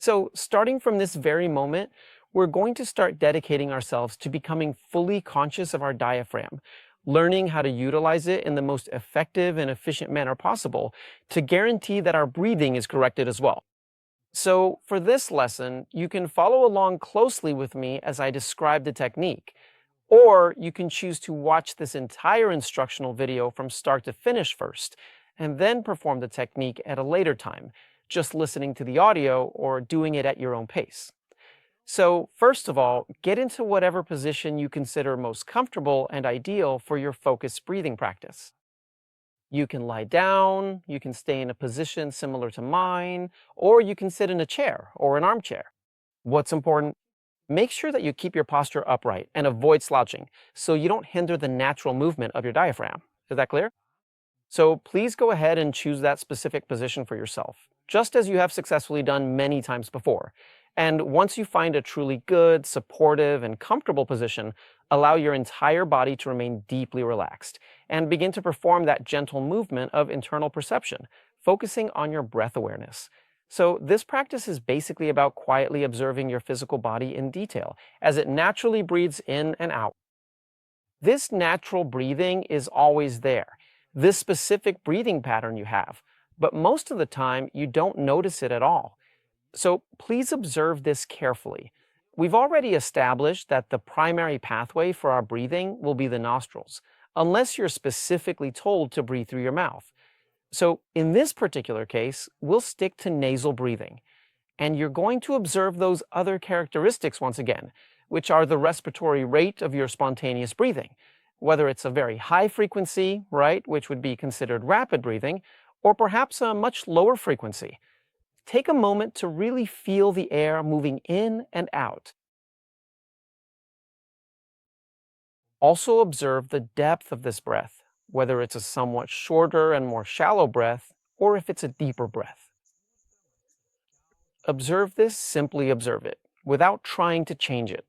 So starting from this very moment, we're going to start dedicating ourselves to becoming fully conscious of our diaphragm, learning how to utilize it in the most effective and efficient manner possible to guarantee that our breathing is corrected as well. So for this lesson, you can follow along closely with me as I describe the technique, or you can choose to watch this entire instructional video from start to finish first, and then perform the technique at a later time, just listening to the audio or doing it at your own pace. So first of all, get into whatever position you consider most comfortable and ideal for your focused breathing practice. You can lie down, you can stay in a position similar to mine, or you can sit in a chair or an armchair. What's important? Make sure that you keep your posture upright and avoid slouching so you don't hinder the natural movement of your diaphragm. Is that clear? So please go ahead and choose that specific position for yourself, just as you have successfully done many times before. And once you find a truly good, supportive, and comfortable position, allow your entire body to remain deeply relaxed and begin to perform that gentle movement of internal perception, focusing on your breath awareness. So this practice is basically about quietly observing your physical body in detail as it naturally breathes in and out. This natural breathing is always there, this specific breathing pattern you have, but most of the time you don't notice it at all. So please observe this carefully. We've already established that the primary pathway for our breathing will be the nostrils, unless you're specifically told to breathe through your mouth. So in this particular case, we'll stick to nasal breathing. And you're going to observe those other characteristics once again, which are the respiratory rate of your spontaneous breathing, whether it's a very high frequency, right, which would be considered rapid breathing, or perhaps a much lower frequency. Take a moment to really feel the air moving in and out. Also observe the depth of this breath, whether it's a somewhat shorter and more shallow breath, or if it's a deeper breath. Observe this, simply observe it, without trying to change it,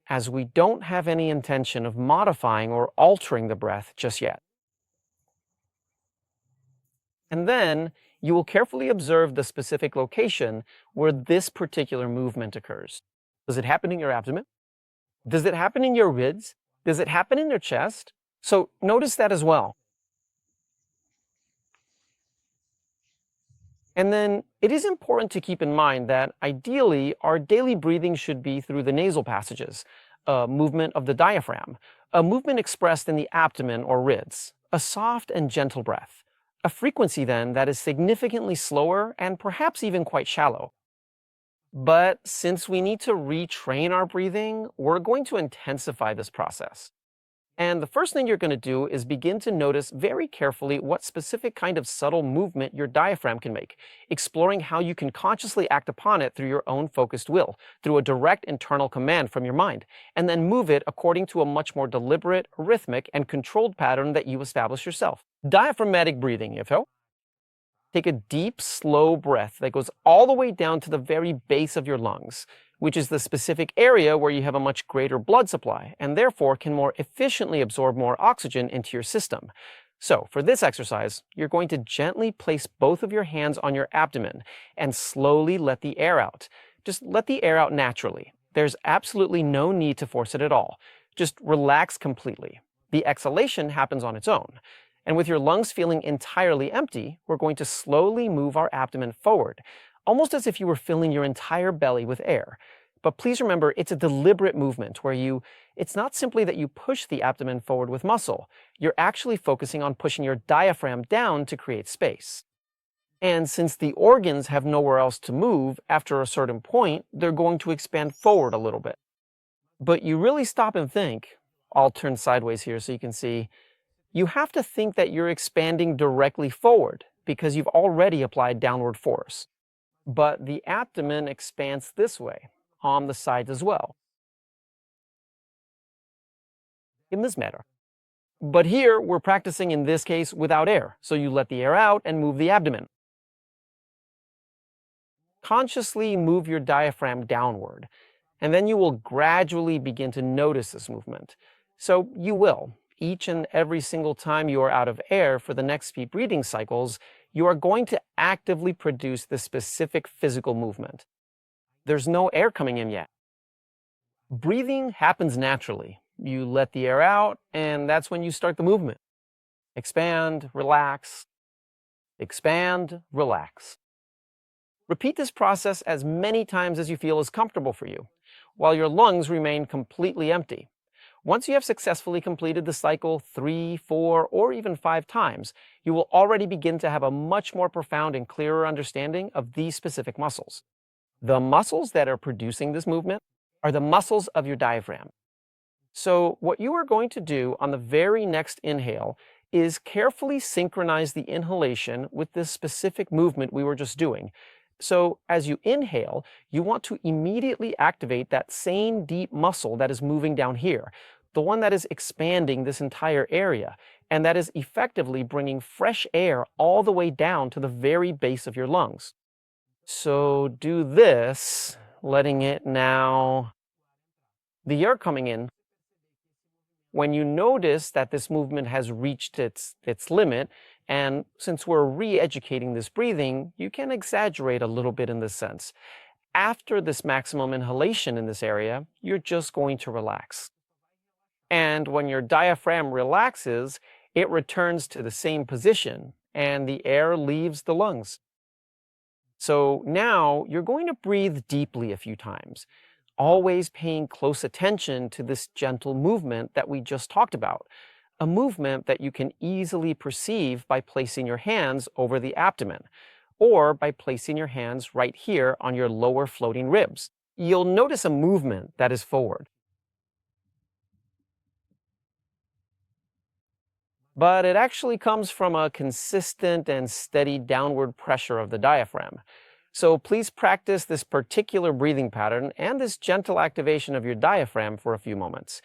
as we don't have any intention of modifying or altering the breath just yet. And then you will carefully observe the specific location where this particular movement occurs. Does it happen in your abdomen? Does it happen in your ribs? Does it happen in your chest? So notice that as well. And then it is important to keep in mind that ideally our daily breathing should be through the nasal passages, a movement of the diaphragm, a movement expressed in the abdomen or ribs, a soft and gentle breath. A frequency then that is significantly slower and perhaps even quite shallow. But since we need to retrain our breathing, we're going to intensify this process. And the first thing you're going to do is begin to notice very carefully what specific kind of subtle movement your diaphragm can make, exploring how you can consciously act upon it through your own focused will, through a direct internal command from your mind, and then move it according to a much more deliberate, rhythmic, and controlled pattern that you establish yourself. Diaphragmatic breathing, if so. Take a deep, slow breath that goes all the way down to the very base of your lungs, which is the specific area where you have a much greater blood supply and therefore can more efficiently absorb more oxygen into your system. So for this exercise, you're going to gently place both of your hands on your abdomen and slowly let the air out. Just let the air out naturally. There's absolutely no need to force it at all. Just relax completely. The exhalation happens on its own. And with your lungs feeling entirely empty, we're going to slowly move our abdomen forward, almost as if you were filling your entire belly with air. But please remember, it's a deliberate movement where it's not simply that you push the abdomen forward with muscle. You're actually focusing on pushing your diaphragm down to create space. And since the organs have nowhere else to move, after a certain point, they're going to expand forward a little bit. But you really stop and think, I'll turn sideways here so you can see, you have to think that you're expanding directly forward because you've already applied downward force. But the abdomen expands this way, on the sides as well, in this manner. But here, we're practicing in this case without air, so you let the air out and move the abdomen. Consciously move your diaphragm downward, and then you will gradually begin to notice this movement. So you will. Each and every single time you are out of air for the next few breathing cycles, you are going to actively produce this specific physical movement. There's no air coming in yet. Breathing happens naturally. You let the air out, and that's when you start the movement. Expand, relax, expand, relax. Repeat this process as many times as you feel is comfortable for you, while your lungs remain completely empty. Once you have successfully completed the cycle 3, 4, or even 5 times, you will already begin to have a much more profound and clearer understanding of these specific muscles. The muscles that are producing this movement are the muscles of your diaphragm. So what you are going to do on the very next inhale is carefully synchronize the inhalation with this specific movement we were just doing. So as you inhale, you want to immediately activate that same deep muscle that is moving down here, the one that is expanding this entire area, and that is effectively bringing fresh air all the way down to the very base of your lungs. So do this, letting it now, the air coming in. When you notice that this movement has reached its limit, and since we're re-educating this breathing, you can exaggerate a little bit in this sense. After this maximum inhalation in this area, you're just going to relax. And when your diaphragm relaxes, it returns to the same position, and the air leaves the lungs. So now you're going to breathe deeply a few times, always paying close attention to this gentle movement that we just talked about, a movement that you can easily perceive by placing your hands over the abdomen, or by placing your hands right here on your lower floating ribs. You'll notice a movement that is forward. But it actually comes from a consistent and steady downward pressure of the diaphragm. So please practice this particular breathing pattern and this gentle activation of your diaphragm for a few moments.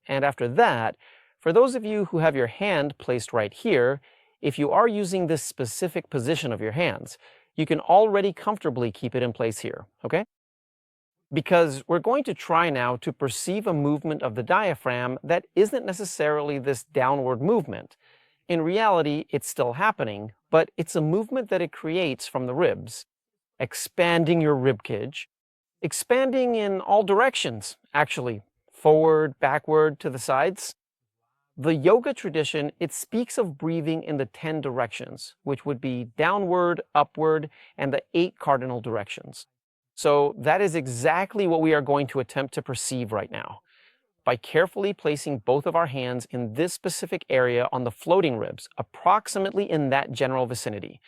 And after that, for those of you who have your hand placed right here, if you are using this specific position of your hands, you can already comfortably keep it in place here, okay? Because we're going to try now to perceive a movement of the diaphragm that isn't necessarily this downward movement. In reality, it's still happening, but it's a movement that it creates from the ribs, expanding your rib cage, expanding in all directions, actually, forward, backward, to the sides. The yoga tradition, it speaks of breathing in the 10 directions, which would be downward, upward, and the 8 cardinal directions. So that is exactly what we are going to attempt to perceive right now. By carefully placing both of our hands in this specific area on the floating ribs, approximately in that general vicinity.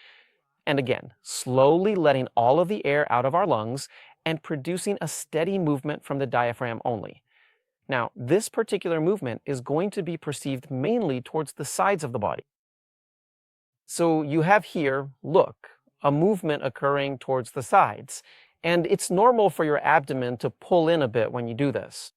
And again, slowly letting all of the air out of our lungs and producing a steady movement from the diaphragm only. Now, this particular movement is going to be perceived mainly towards the sides of the body. So you have here, look, a movement occurring towards the sides. And it's normal for your abdomen to pull in a bit when you do this.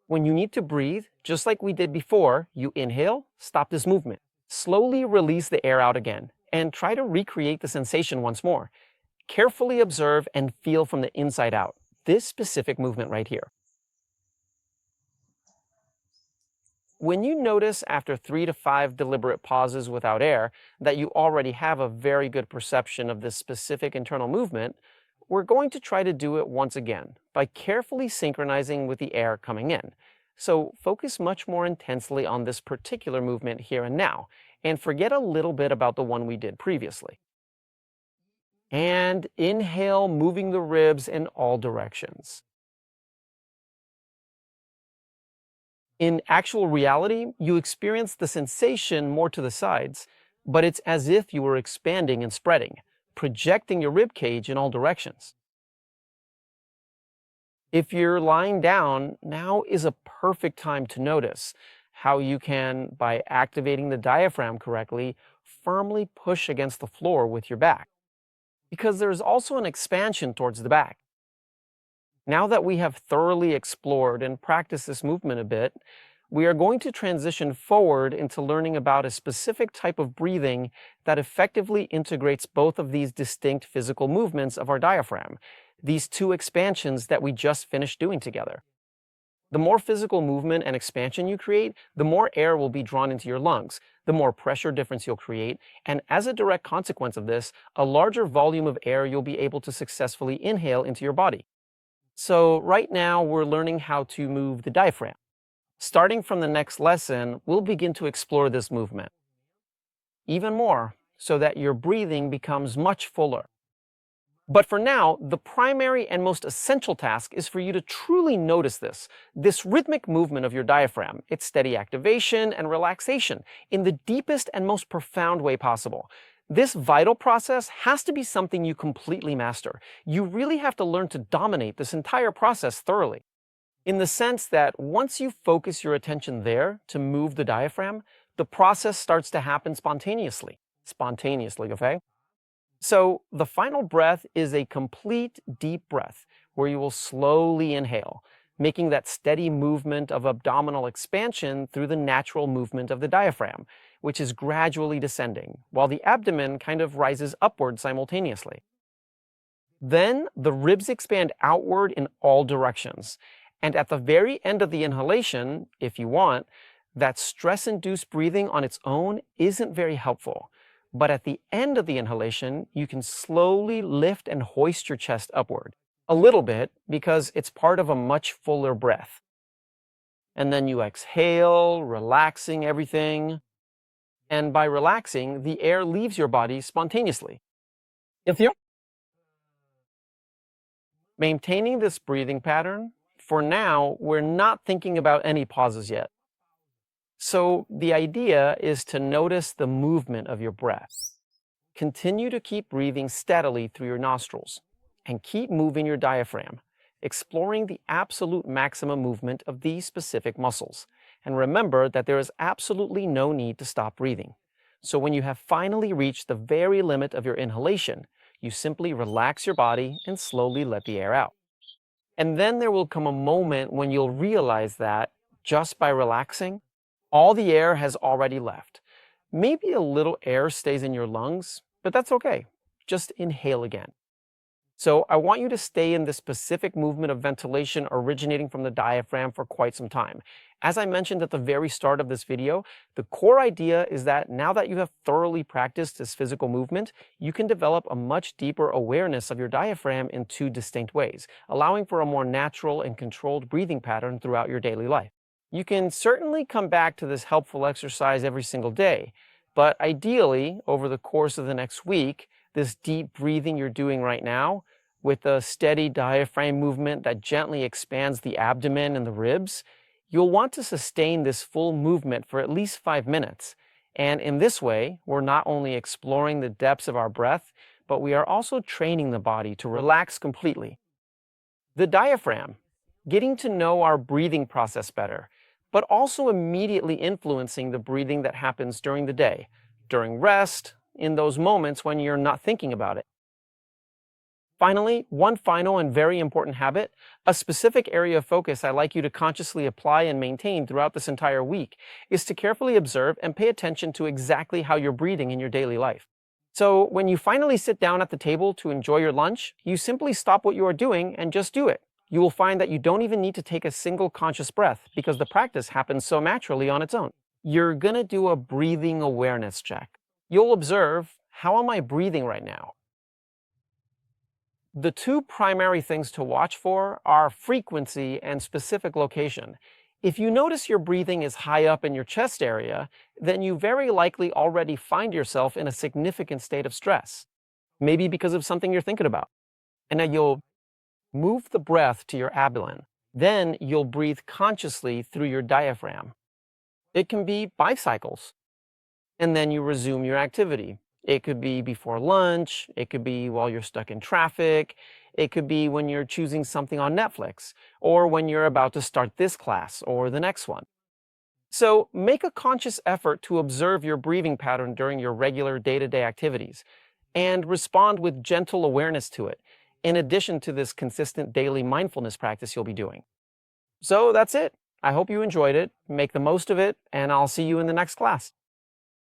When you need to breathe, just like we did before, you inhale, stop this movement. Slowly release the air out again, and try to recreate the sensation once more. Carefully observe and feel from the inside out, this specific movement right here. When you notice after 3 to 5 deliberate pauses without air that you already have a very good perception of this specific internal movement, we're going to try to do it once again by carefully synchronizing with the air coming in. So focus much more intensely on this particular movement here and now, and forget a little bit about the one we did previously. And inhale, moving the ribs in all directions. In actual reality, you experience the sensation more to the sides, but it's as if you were expanding and spreading, projecting your rib cage in all directions. If you're lying down, now is a perfect time to notice how you can, by activating the diaphragm correctly, firmly push against the floor with your back. Because there's also an expansion towards the back. Now that we have thoroughly explored and practiced this movement a bit, we are going to transition forward into learning about a specific type of breathing that effectively integrates both of these distinct physical movements of our diaphragm, these two expansions that we just finished doing together. The more physical movement and expansion you create, the more air will be drawn into your lungs, the more pressure difference you'll create, and as a direct consequence of this, a larger volume of air you'll be able to successfully inhale into your body. So right now, we're learning how to move the diaphragm. Starting from the next lesson, we'll begin to explore this movement even more so that your breathing becomes much fuller. But for now, the primary and most essential task is for you to truly notice this rhythmic movement of your diaphragm, its steady activation and relaxation in the deepest and most profound way possible. This vital process has to be something you completely master. You really have to learn to dominate this entire process thoroughly. In the sense that once you focus your attention there to move the diaphragm, the process starts to happen spontaneously. Okay? So the final breath is a complete deep breath where you will slowly inhale, making that steady movement of abdominal expansion through the natural movement of the diaphragm, which is gradually descending, while the abdomen kind of rises upward simultaneously. Then the ribs expand outward in all directions. And at the very end of the inhalation, if you want, that stress-induced breathing on its own isn't very helpful. But at the end of the inhalation, you can slowly lift and hoist your chest upward. A little bit, because it's part of a much fuller breath. And then you exhale, relaxing everything. And by relaxing, the air leaves your body spontaneously. Maintaining this breathing pattern, for now, we're not thinking about any pauses yet. So the idea is to notice the movement of your breath. Continue to keep breathing steadily through your nostrils and keep moving your diaphragm, exploring the absolute maximum movement of these specific muscles. And remember that there is absolutely no need to stop breathing. So when you have finally reached the very limit of your inhalation, you simply relax your body and slowly let the air out. And then there will come a moment when you'll realize that, just by relaxing, all the air has already left. Maybe a little air stays in your lungs, but that's okay. Just inhale again. So I want you to stay in this specific movement of ventilation originating from the diaphragm for quite some time. As I mentioned at the very start of this video, the core idea is that now that you have thoroughly practiced this physical movement, you can develop a much deeper awareness of your diaphragm in two distinct ways, allowing for a more natural and controlled breathing pattern throughout your daily life. You can certainly come back to this helpful exercise every single day, but ideally, over the course of the next week, this deep breathing you're doing right now, with a steady diaphragm movement that gently expands the abdomen and the ribs, you'll want to sustain this full movement for at least 5 minutes. And in this way, we're not only exploring the depths of our breath, but we are also training the body to relax completely. The diaphragm, getting to know our breathing process better, but also immediately influencing the breathing that happens during the day, during rest, in those moments when you're not thinking about it. Finally, one final and very important habit, a specific area of focus I'd like you to consciously apply and maintain throughout this entire week, is to carefully observe and pay attention to exactly how you're breathing in your daily life. So when you finally sit down at the table to enjoy your lunch, you simply stop what you are doing and just do it. You will find that you don't even need to take a single conscious breath because the practice happens so naturally on its own. You're going to do a breathing awareness check. You'll observe, how am I breathing right now? The two primary things to watch for are frequency and specific location. If you notice your breathing is high up in your chest area, then you very likely already find yourself in a significant state of stress, maybe because of something you're thinking about. And now you'll move the breath to your abdomen. Then you'll breathe consciously through your diaphragm. It can be bicycles. And then you resume your activity. It could be before lunch. It could be while you're stuck in traffic. It could be when you're choosing something on Netflix, or when you're about to start this class or the next one. So make a conscious effort to observe your breathing pattern during your regular day-to-day activities and respond with gentle awareness to it, in addition to this consistent daily mindfulness practice you'll be doing. So that's it. I hope you enjoyed it. Make the most of it, and I'll see you in the next class.